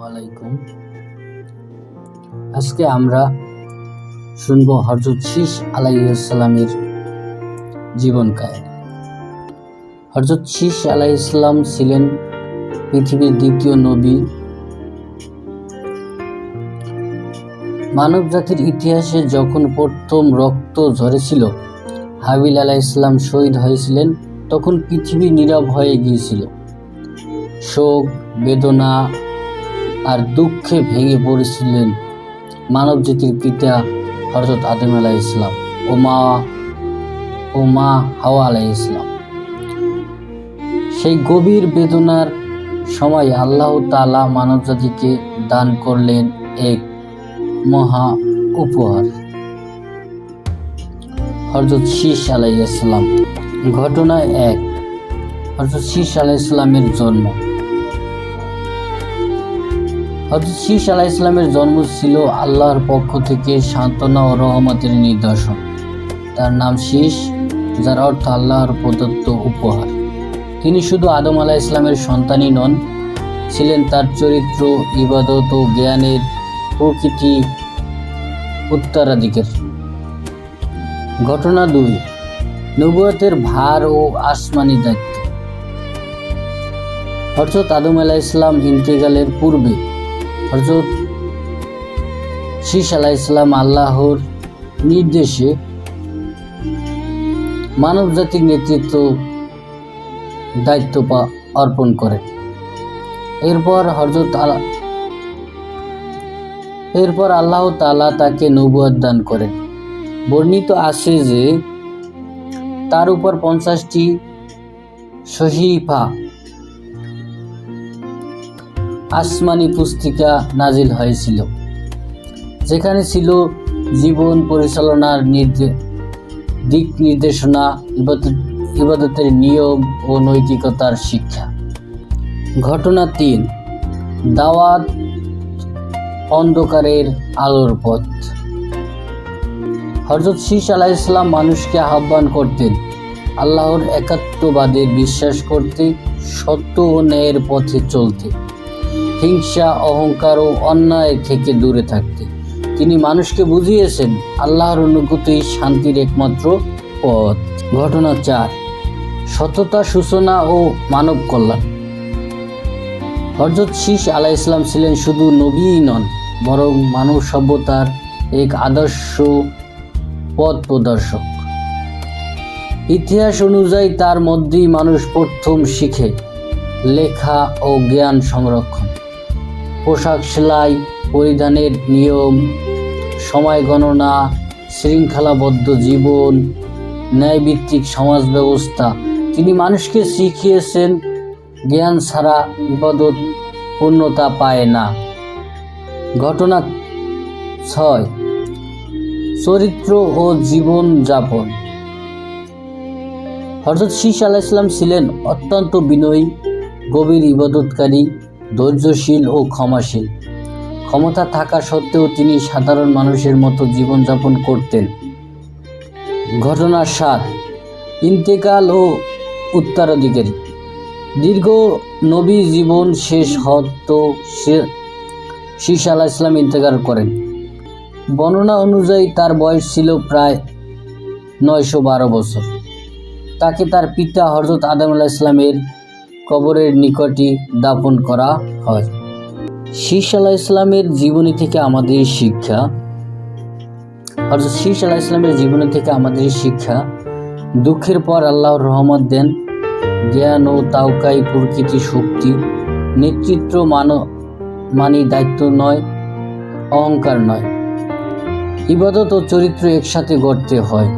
আলাইকুম। আজকে আমরা শুনবো হযরত শীস আলাইহিস সালামের জীবন কাহিনী। হযরত শীস আলাইহিস সালাম ছিলেন পৃথিবীর দ্বিতীয় নবী। মানব জাতির ইতিহাসে যখন প্রথম রক্ত ঝরেছিল, হাবিল আলাইহিস সালাম শহীদ হয়েছিলেন, তখন পৃথিবী নীরব হয়ে গিয়েছিল। শোক, বেদনা আর দুঃখে ভেঙে পড়েছিলেন মানব জাতির পিতা হযরত আদম আলাইহিস সালাম ও মা হাওয়া আলাইহিস সালাম। সেই গভীর বেদনার সময় আল্লাহ তাআলা মানব জাতিকে দান করলেন এক মহা উপহার, হযরত শীস আলাইহিস সালাম। ঘটনা 1, হযরত শীস আলাইহিস সালামের জন্ম। হযরত শীস আলাইহিস সালামের জন্ম ছিল আল্লাহর পক্ষ থেকে সান্ত্বনা ও রহমতের নিদর্শন। তার নাম শীস, যার অর্থ আল্লাহর প্রদত্ত উপহার। তিনি শুধু আদম আলাইহিস সালামের সন্তানই নন, ছিলেন তার চরিত্র, ইবাদত ও জ্ঞানের প্রকৃতি উত্তরাধিকারী। ঘটনা 2, নবুয়তের ভার ও আসমানি দায়িত্ব। হযরত আদম আলাইহিস সালাম ইন্তেকালের পূর্বে হযরত শীস আলাইহিস সালাম আল্লাহর নির্দেশে মানব জাতির নেতৃত্ব দায়িত্ব অর্পণ করেন। এরপর আল্লাহ তাআলা তাকে নবুয়ত দান করেন। বর্ণিত আছে যে তার উপর 50টি সহিফা আসমানি পুস্তিকা নাজিল হয়েছিল, যেখানে ছিল জীবন পরিচালনার দিক নির্দেশনা, ইবাদতের নিয়ম ও নৈতিকতার শিক্ষা। ঘটনা 3, দাওয়াত, অন্ধকারের আলোর পথ। হযরত শীস আলাইহিস সালাম মানুষকে আহ্বান করতেন আল্লাহর একাত্মবাদে বিশ্বাস করতে, সত্য ও ন্যায়ের পথে চলতে, হিংসা, অহংকার ও অন্যায় থেকে দূরে থাকতে। তিনি মানুষকে বুঝিয়েছেন আল্লাহর অনুগতই শান্তির একমাত্র পথ। ঘটনা 4, সততা, সূচনা ও মানব কল্যাণ। হযরত শীস আলাইহিস সালাম ছিলেন শুধু নবীই নন, বরং মানব সভ্যতার এক আদর্শ পথ প্রদর্শক। ইতিহাস অনুযায়ী তার মধ্যেই মানুষ প্রথম শিখে লেখা ও জ্ঞান সংরক্ষণ, পোশাক সেলাই, পরিধানের নিয়ম, সময় গণনা, শৃঙ্খলাবদ্ধ জীবন, ন্যায়ভিত্তিক সমাজ ব্যবস্থা। তিনি মানুষকে শিখিয়েছেন জ্ঞান ছাড়া ইবাদত পূর্ণতা পায় না। ঘটনা 6, চরিত্র ও জীবন যাপন। হযরত শীস আলাইহিস সালাম ছিলেন অত্যন্ত বিনয়ী, গভীর ইবাদতকারী, ধৈর্যশীল ও ক্ষমাশীল। ক্ষমতা থাকা সত্ত্বেও তিনি সাধারণ মানুষের মতো জীবনযাপন করতেন। ঘটনা 7, ইন্তেকাল ও উত্তরাধিকারী। দীর্ঘ নবী জীবন শেষ হতে শীস আলাইহিস সালাম ইন্তেকাল করেন। বর্ণনা অনুযায়ী তার বয়স ছিল প্রায় 912 বছর। তাকে তার পিতা হযরত আদম আলাইহিস সালামের কবরের নিকটই দাফন করা হয়। শীস আলাইহিস সালামের জীবনী থেকে আমাদের শিক্ষা। হযরত শীস আলাইহিস সালামের জীবনী থেকে আমাদের শিক্ষা: দুঃখের পর আল্লাহর রহমত দেন, জ্ঞান ও তাওয়াক্কুল প্রকৃতি শক্তি, নেতৃত্ব মানি দায়িত্ব নয়, অহংকার নয়, ইবাদত ও চরিত্র একসাথে গড়তে হয়।